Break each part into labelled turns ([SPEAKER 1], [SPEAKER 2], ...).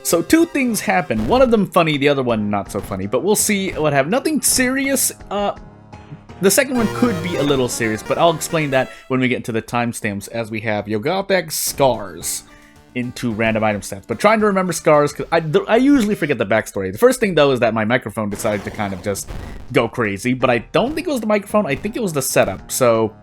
[SPEAKER 1] So two things happen. One of them funny, the other one not so funny. But we'll see what happens. Nothing serious. The second one could be a little serious, but I'll explain that when we get into the timestamps, as we have Yogatag Scars into random item stats. But trying to remember Scars, because I usually forget the backstory. The first thing, though, is that my microphone decided to kind of just go crazy, but I don't think it was the microphone, I think it was the setup. So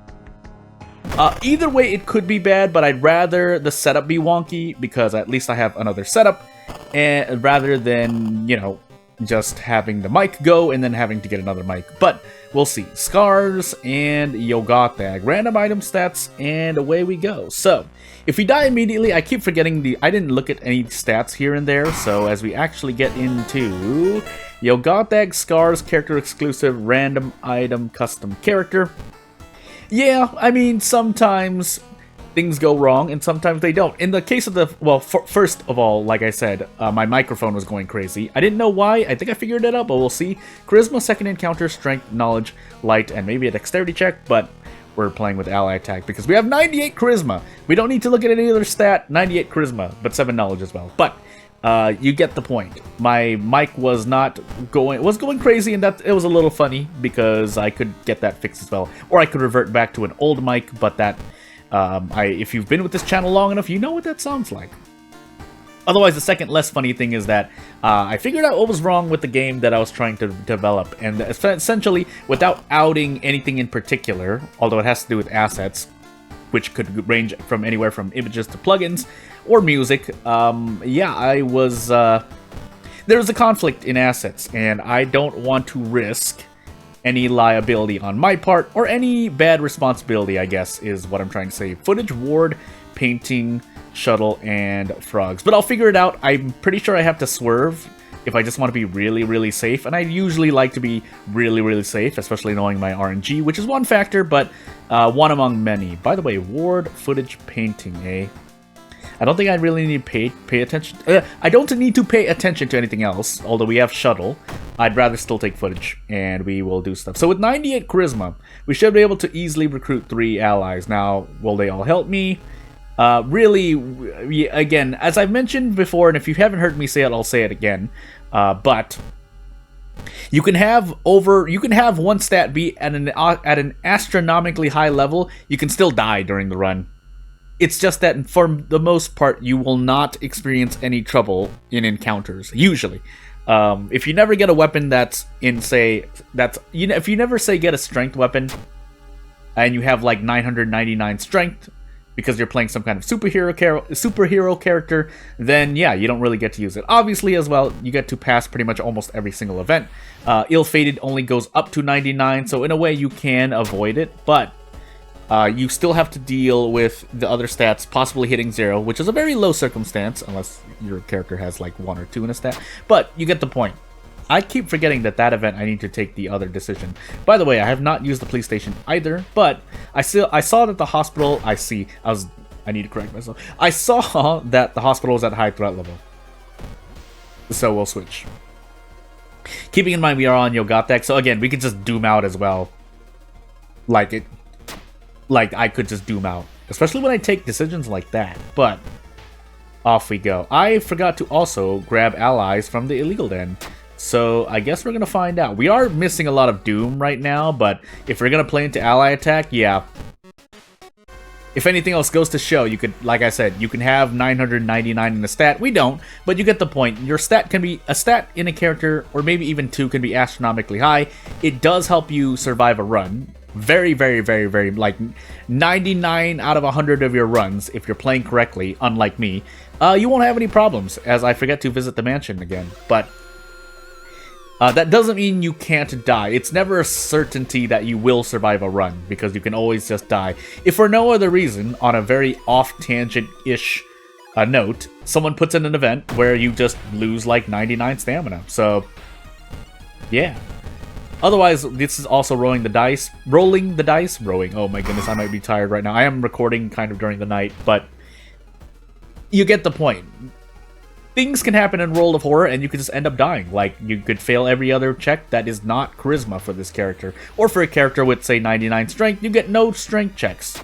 [SPEAKER 1] either way, it could be bad, but I'd rather the setup be wonky, because at least I have another setup, and rather than, you know, just having the mic go and then having to get another mic. But we'll see. Scars and Yogatag. Random item stats, and away we go. So, if we die immediately, I keep forgetting I didn't look at any stats here and there, so as we actually get into Yogatag Scars, character exclusive, random item, custom character. Yeah, I mean, sometimes things go wrong, and sometimes they don't. In the case of the... Well, first of all, like I said, my microphone was going crazy. I didn't know why. I think I figured it out, but we'll see. Charisma, second encounter, strength, knowledge, light, and maybe a dexterity check, but we're playing with ally attack because we have 98 charisma. We don't need to look at any other stat. 98 charisma, but 7 knowledge as well. But you get the point. My mic was going crazy, and that it was a little funny because I could get that fixed as well. Or I could revert back to an old mic, but that... if you've been with this channel long enough, you know what that sounds like. Otherwise, the second less funny thing is that I figured out what was wrong with the game that I was trying to develop, and essentially, without outing anything in particular, although it has to do with assets, which could range from anywhere from images to plugins, or music, yeah, there was a conflict in assets, and I don't want to risk any liability on my part, or any bad responsibility, I guess, is what I'm trying to say. Footage, ward, painting, shuttle, and frogs. But I'll figure it out. I'm pretty sure I have to swerve if I just want to be really, really safe, and I usually like to be really, really safe, especially knowing my RNG, which is one factor, but one among many. By the way, ward, footage, painting, eh? I don't think I really need to pay attention. I don't need to pay attention to anything else, although we have shuttle. I'd rather still take footage, and we will do stuff. So with 98 charisma, we should be able to easily recruit 3 allies. Now, will they all help me? Really, again, as I've mentioned before, and if you haven't heard me say it, I'll say it again. But you can have one stat be at an astronomically high level. You can still die during the run. It's just that for the most part, you will not experience any trouble in encounters, usually. If you never get a weapon if you never say get a strength weapon, and you have like 999 strength, because you're playing some kind of superhero character, then yeah, you don't really get to use it. Obviously, as well, you get to pass pretty much almost every single event. Ill-fated only goes up to 99, so in a way you can avoid it, but you still have to deal with the other stats possibly hitting 0, which is a very low circumstance, unless your character has like 1 or 2 in a stat. But you get the point. I keep forgetting that event I need to take the other decision. By the way, I have not used the police station either, but I saw that the hospital... I need to correct myself. I saw that the hospital was at high threat level. So we'll switch. Keeping in mind we are on Yogatag, so again, we could just doom out as well. Like I could just doom out. Especially when I take decisions like that. But off we go. I forgot to also grab allies from the illegal den. So I guess we're going to find out. We are missing a lot of doom right now, but if we're going to play into ally attack, yeah. If anything else goes to show, you could, like I said, you can have 999 in the stat. We don't, but you get the point. Your stat can be, a stat in a character, or maybe even 2, can be astronomically high. It does help you survive a run. Very, very, very, very, like 99 out of 100 of your runs, if you're playing correctly, unlike me, you won't have any problems, as I forget to visit the mansion again. But that doesn't mean you can't die. It's never a certainty that you will survive a run, because you can always just die. If for no other reason, on a very off-tangent-ish note, someone puts in an event where you just lose like 99 stamina. So, yeah. Otherwise, this is also rolling the dice. Oh my goodness, I might be tired right now. I am recording kind of during the night, but you get the point. Things can happen in World of Horror, and you could just end up dying. Like, you could fail every other check that is not charisma for this character. Or for a character with, say, 99 strength, you get no strength checks.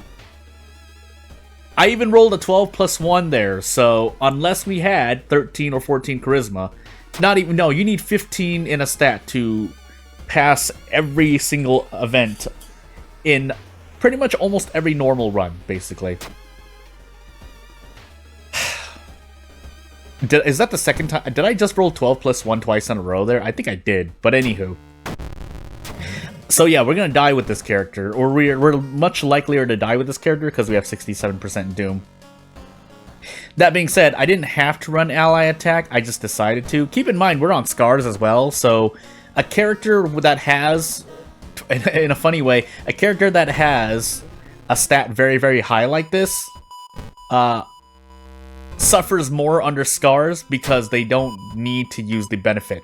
[SPEAKER 1] I even rolled a 12 plus 1 there, so unless we had 13 or 14 charisma, not even, no, you need 15 in a stat to pass every single event in pretty much almost every normal run, basically. Is that the second time? Did I just roll 12 plus 1 twice in a row there? I think I did, but anywho. So yeah, we're gonna die with this character, or we're much likelier to die with this character because we have 67% Doom. That being said, I didn't have to run ally attack, I just decided to. Keep in mind, we're on scars as well, so a character that has, in a funny way, a character that has a stat very, very high like this, suffers more under scars because they don't need to use the benefit.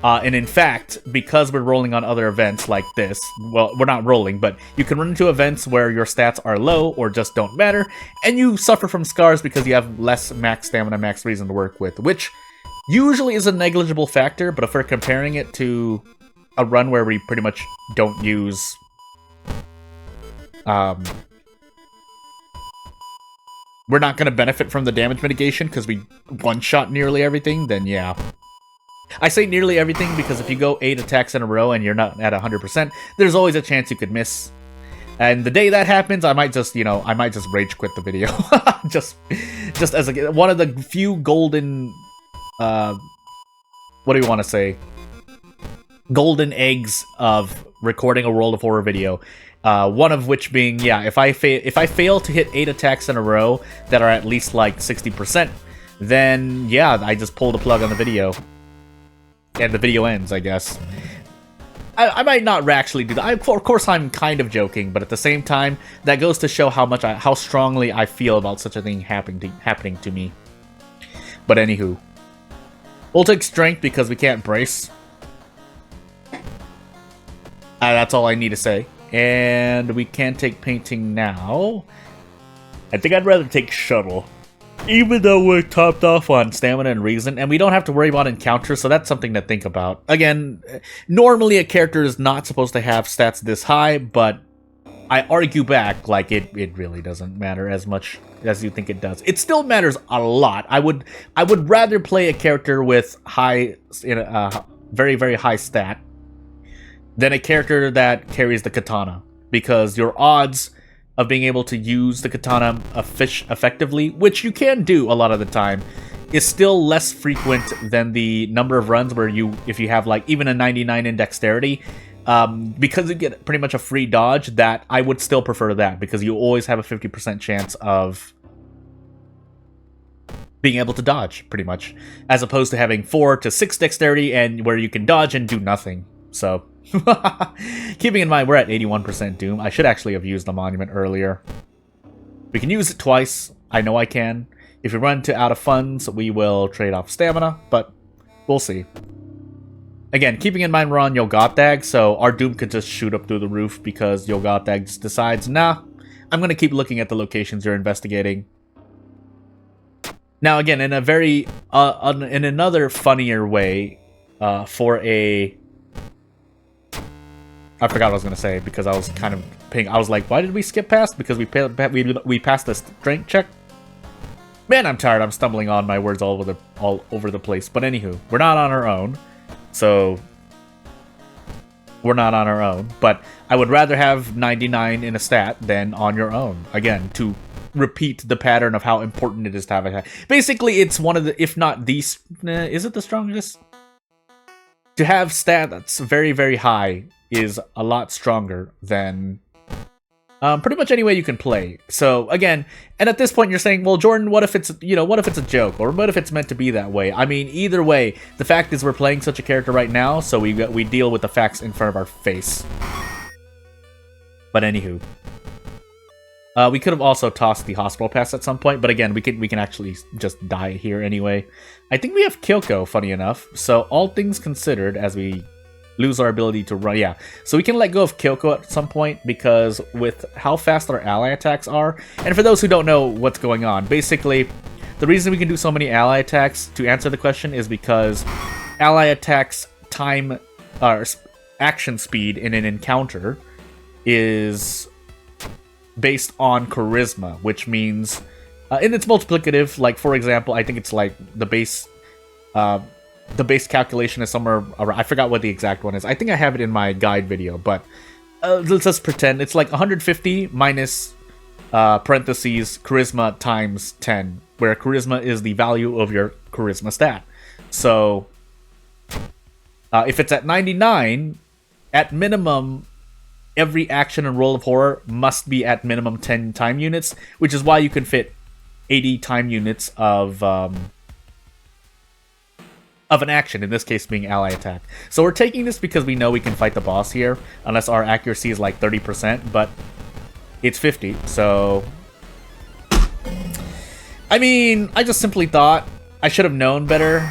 [SPEAKER 1] And in fact, because we're rolling on other events like this, well, we're not rolling, but you can run into events where your stats are low or just don't matter, and you suffer from scars because you have less max stamina, max reason to work with, which usually is a negligible factor, but if we're comparing it to a run where we pretty much don't use... we're not going to benefit from the damage mitigation because we one-shot nearly everything, then yeah. I say nearly everything because if you go 8 attacks in a row and you're not at 100%, there's always a chance you could miss. And the day that happens, I might just, I might just rage quit the video. just as one of the few golden, what do you want to say? Golden eggs of recording a World of Horror video. One of which being, yeah, if I fail to hit 8 attacks in a row that are at least like 60%, then yeah, I just pull the plug on the video. And the video ends, I guess. I might not actually do that. Of course, I'm kind of joking, but at the same time, that goes to show how strongly I feel about such a thing happening to me. But anywho, we'll take strength because we can't brace. That's all I need to say. And we can't take painting now. I think I'd rather take shuttle. Even though we're topped off on stamina and reason, and we don't have to worry about encounters, so that's something to think about. Again, normally a character is not supposed to have stats this high, but I argue back, like, it really doesn't matter as much as you think it does. It still matters a lot. I would rather play a character with very, very high stat than a character that carries the katana, because your odds of being able to use the katana effectively, which you can do a lot of the time, is still less frequent than the number of runs where if you have like even a 99 in dexterity, because you get pretty much a free dodge. That I would still prefer that, because you always have a 50% chance of being able to dodge, pretty much, as opposed to having 4 to 6 dexterity and where you can dodge and do nothing. So keeping in mind we're at 81% Doom, I should actually have used the monument earlier. We can use it twice. I know I can. If we run out of funds, we will trade off stamina, but we'll see. Again, keeping in mind we're on Yoggothag, so our Doom could just shoot up through the roof because Yoggothag just decides, nah, I'm going to keep looking at the locations you're investigating. Now again, in a very, in another funnier way, for a... I forgot what I was going to say because I was kind of paying. I was like, why did we skip past? Because we passed the strength check. Man, I'm tired. I'm stumbling on my words all over the place. But anywho, we're not on our own. So we're not on our own. But I would rather have 99 in a stat than on your own. Again, to repeat the pattern of how important it is to have a... Basically, it's one of the, if not the... is it the strongest? To have stat that's very, very high is a lot stronger than pretty much any way you can play. So again, and at this point you're saying, well, Jordan, what if it's, what if it's a joke, or what if it's meant to be that way? I mean, either way, the fact is we're playing such a character right now, so we deal with the facts in front of our face. But anywho, we could have also tossed the hospital pass at some point, but again, we can actually just die here anyway. I think we have Kyoko, funny enough. So all things considered, as we lose our ability to run, yeah. So we can let go of Kyoko at some point, because with how fast our ally attacks are, and for those who don't know what's going on, basically, the reason we can do so many ally attacks, to answer the question, is because ally attacks time, action speed in an encounter is based on charisma, which means and it's multiplicative. Like, for example, I think it's like the base calculation is somewhere around, I forgot what the exact one is. I think I have it in my guide video, but let's just pretend it's like 150 minus parentheses charisma times 10, where charisma is the value of your charisma stat. So if it's at 99, at minimum, every action and roll of horror must be at minimum 10 time units, which is why you can fit 80 time units of an action, in this case being ally attack. So we're taking this because we know we can fight the boss here, unless our accuracy is like 30%, but it's 50, so... I mean, I just simply thought I should have known better.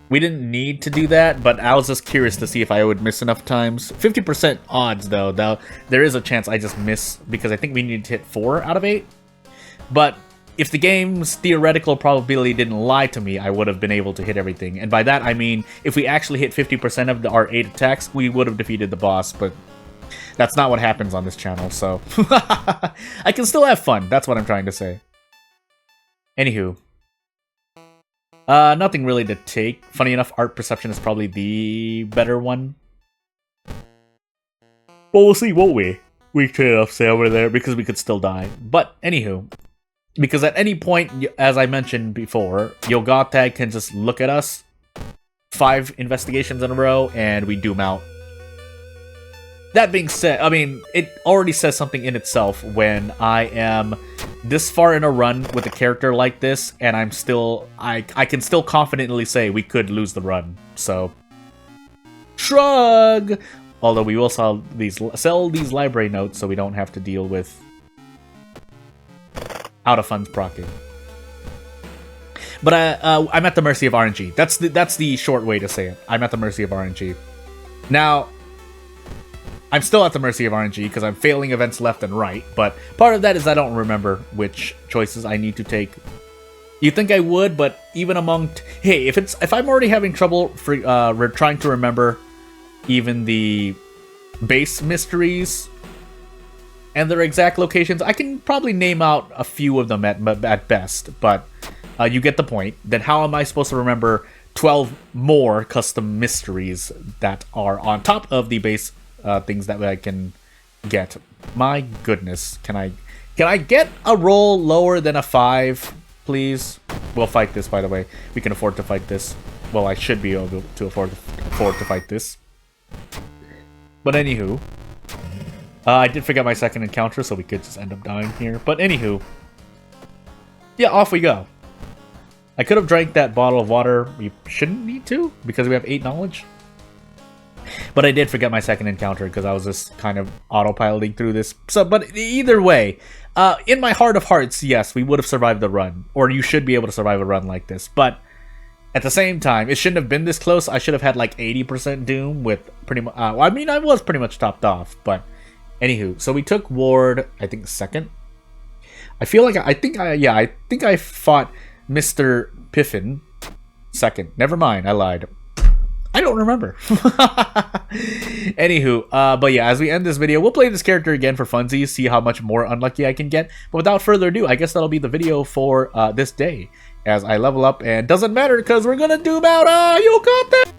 [SPEAKER 1] We didn't need to do that, but I was just curious to see if I would miss enough times. 50% odds, though. There is a chance I just miss, because I think we need to hit 4 out of 8. But if the game's theoretical probability didn't lie to me, I would have been able to hit everything. And by that, I mean, if we actually hit 50% of our 8 attacks, we would have defeated the boss, but that's not what happens on this channel, so... I can still have fun, that's what I'm trying to say. Anywho. Nothing really to take. Funny enough, art perception is probably the better one. Well, we'll see, won't we? We could say over there, because we could still die. But, anywho. Because at any point, as I mentioned before, Yogotag can just look at us, 5 investigations in a row, and we doom out. That being said, I mean, it already says something in itself when I am this far in a run with a character like this, and I'm still, I can still confidently say we could lose the run, so... Shrug! Although we will sell these library notes so we don't have to deal with out of funds procking. But I'm at the mercy of RNG. That's the short way to say it. I'm at the mercy of RNG. Now, I'm still at the mercy of RNG because I'm failing events left and right, but part of that is I don't remember which choices I need to take. You'd think I would, but even among... Hey, if I'm already having trouble trying to remember even the base mysteries and their exact locations, I can probably name out a few of them at best, but you get the point. Then how am I supposed to remember 12 more custom mysteries that are on top of the base things that I can get? My goodness, can I get a roll lower than a 5, please? We'll fight this, by the way. We can afford to fight this. Well, I should be able to afford to fight this. But anywho, I did forget my second encounter, so we could just end up dying here. But anywho, yeah, off we go. I could have drank that bottle of water. We shouldn't need to, because we have 8 knowledge. But I did forget my second encounter because I was just kind of autopiloting through this. So, but either way, in my heart of hearts, yes, we would have survived the run. Or you should be able to survive a run like this. But at the same time, it shouldn't have been this close. I should have had like 80% Doom with pretty much... I mean, I was pretty much topped off. But anywho, so we took Ward, I think, second. I feel like... I think I fought Mr. Piffin second. Never mind, I lied. I don't remember. Anywho, but yeah, as we end this video, we'll play this character again for funsies, see how much more unlucky I can get. But without further ado, I guess that'll be the video for this day, as I level up, and doesn't matter because we're gonna doom out. You got that.